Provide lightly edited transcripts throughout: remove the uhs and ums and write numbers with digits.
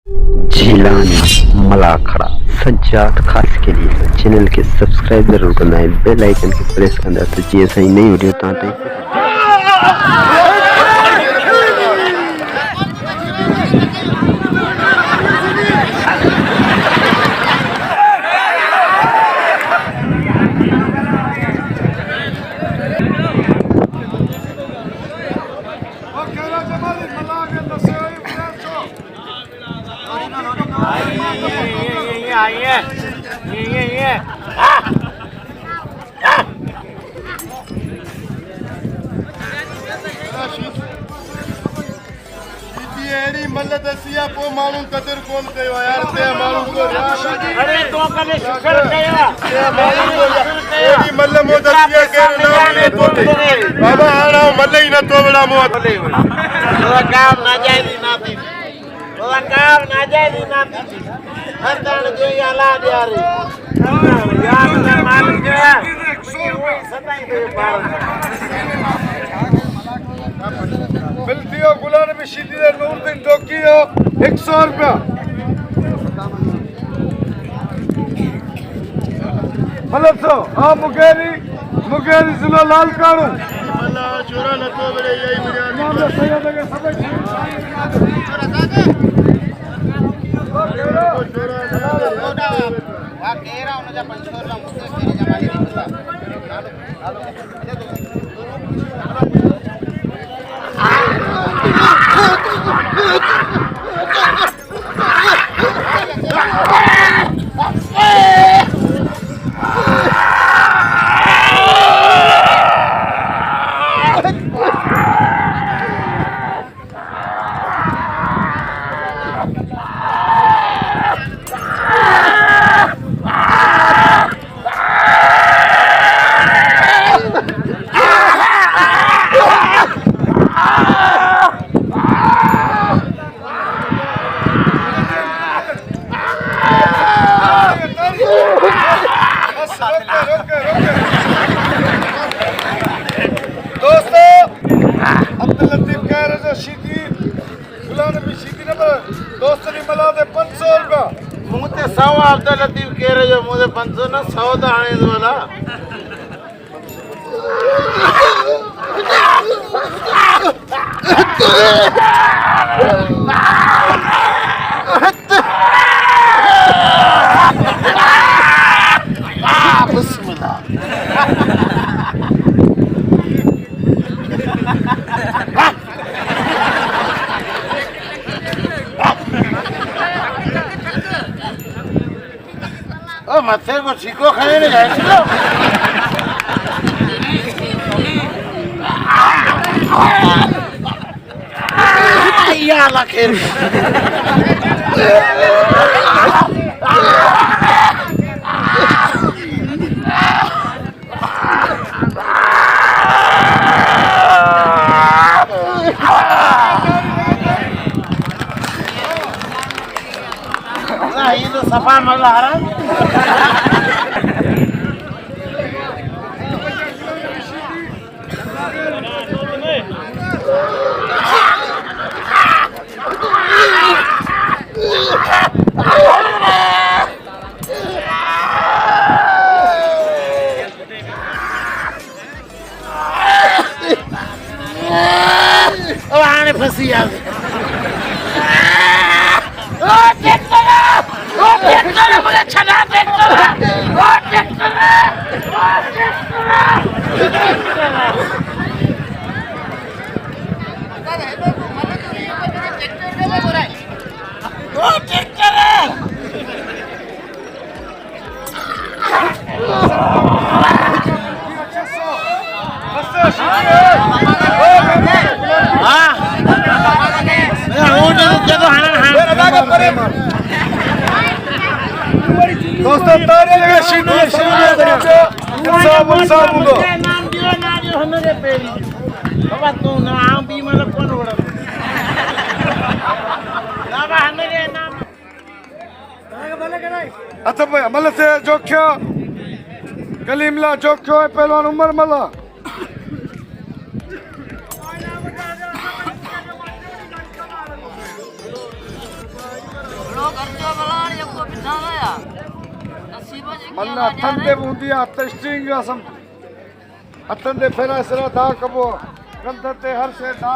झीलानी मलाखड़ा सज्जाद खास के लिए चैनल के सब्सक्राइब जरूर करना है, बेल आइकन के प्रेस करना है तो जी सही नहीं वीडियो ताते मल्ल दसिया पो मानू कदर कोन कयो यार ते मानू को अरे तो कने शुक्र कया ते मानू को एडी मल्ल मो दसिया के नाम ने तो बाबा आना मल्ल ही न तो बड़ा मो भले तो काम ना जाए दी ना थी तो काम ना जाए दी ना थी हर दान जो याला यारी यार ना मालिक है सताई दे मिलती हो गुलाम में शीदी नूरुद्दीन डोकी हो 100 रुपया मतलब सो आ मुगेरी जिला लाल कानू अल्लाह छोरा न तो बड़े यही बिरयानी नाम सही लगे सब वा केरा उनजा पंचोरला मुझे तेरी जमाली नहीं पता मुझे 100 अब्दुल लतीफ कह रहे हो मुझे 500 ना 100 दाने वाला ओ मथे को छिको खाने नहीं जाए छिको या लखेर ये तो सफा मगला हराम ओ आने फंसी आ मुझे छना दोस्तों तारे लगे शीदी सब दो नाम दियो ना जो हमें पेरी बाबा तू नाम भी मतलब कौन ओड़ा बाबा हमें नाम अच्छा भाई मतलब से जोख्या कलीमला जोख्यो है पहलवान उमर मला मल्ला हथन ते बूंदी हथ स्ट्रिंग असम हथन ते फेरा सरा दा कबो कंध ते हर से दा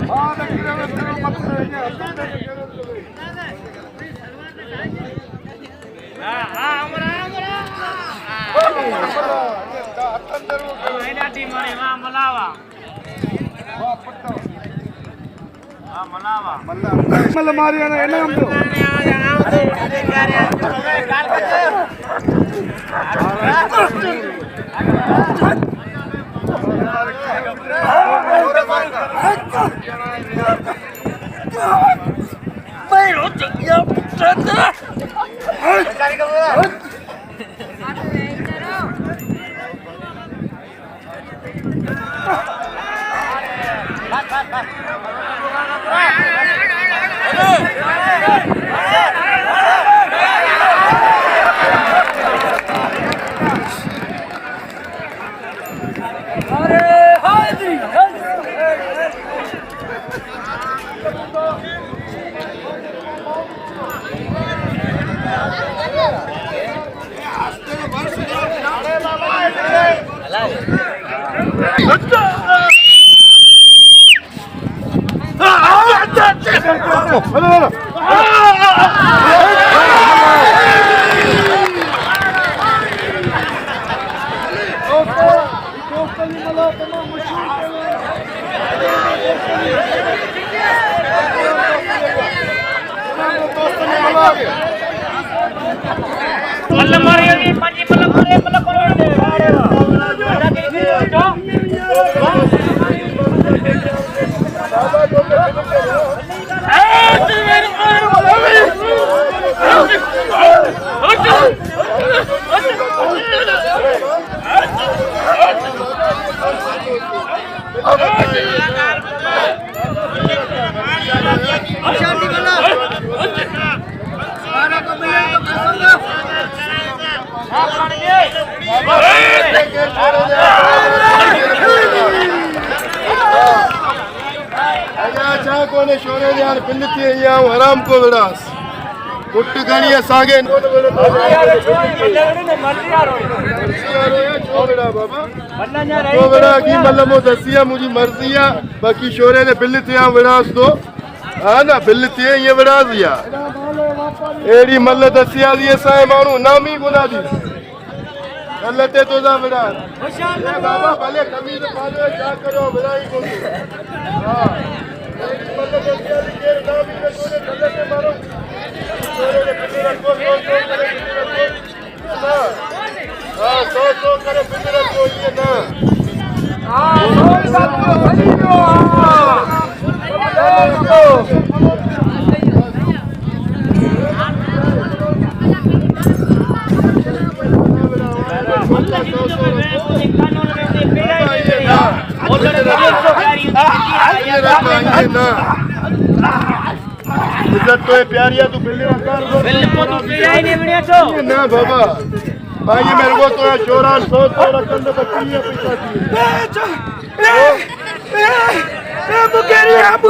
हां देखिए मैं तेरे मत है हथन ते हां हमरा हथन ते एना टीम मारे वाह मलावा वाह पट्टा मलावा मल्ला मारिया ने इनाम दो कोने शोरे यार बिल्ली या हराम को विड़ास कुट गणी सागे छोड़ा की मतलब वो दसिया मुझी मर्जी है बाकी शोरे ने बिल्ली या विड़ास दो हाँ ना बिल्ली ये विड़ास या एड़ी मल्ल दसिया दिए साए मानू नामी गुना दी गलते तो जा विड़ास बाबा भले कमीज पालो क्या करो विड़ाई को हां तो प्यारिया तू बिल्ली ना बाबा भाई मेरे को तो चोरा 100 रकम में बच्ची है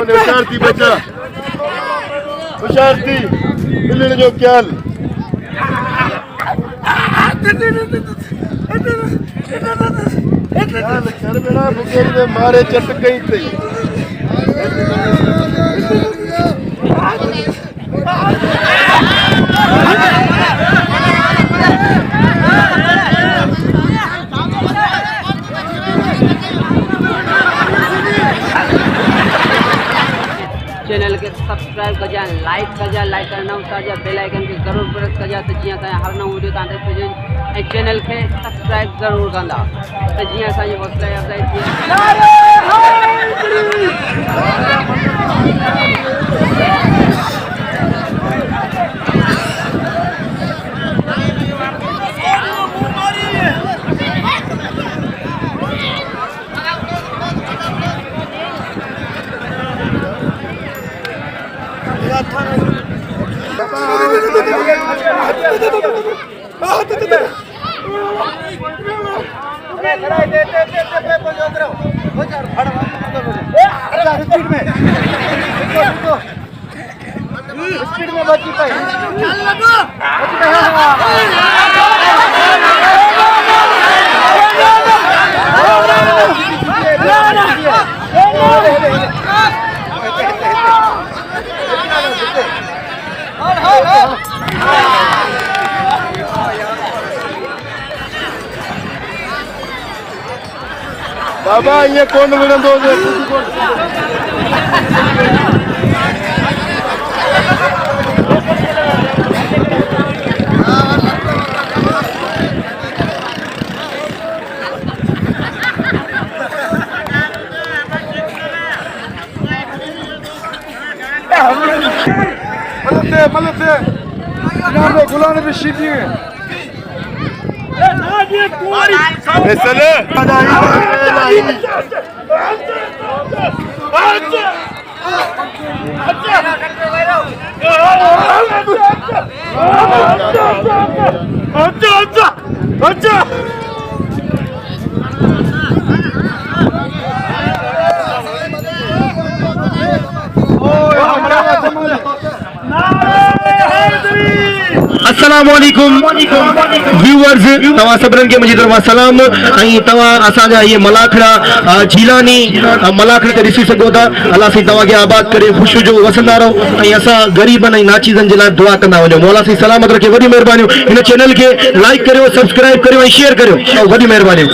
पैसा थी बच्चा होशियार थी बिल्ली ने जो ख्याल बेड़ा मुकेरी में मारे चट गई थी चैनल के सब्सक्राइब कर जा लाइक करना उतार जा बेल आइकन के जरूर प्रेस कर जा तो जी हर नओं वीडियो तव्हां ॾिसो ऐं चैनल के सब्सक्राइब जरूर कंदा तो जी असांजी हौसला अफ़ज़ाई थी दे बाबा ये कौन विड़ंदो मलते जनाब गुलाम नबी शीदी अस्सलामुअलैकुम व्यूअर्स तवा सबरन के मुझे तरफ सलाम आई तवा असाजा ये मलाखड़ा झीलानी मलाखड़ के ॾिसी सघो था अल्लाह सी तवा के आबाद करे खुश जो वसंदा रहो ऐं असां गरीबन ऐं नाचीज़न जे लाइ दुआ कंदा वञो मौला सी सलामत रखे वॾी महिरबानियूं हिन चैनल के लाइक करियो सब्सक्राइब करियो ऐं शेयर करियो वॾी महिरबानियूं।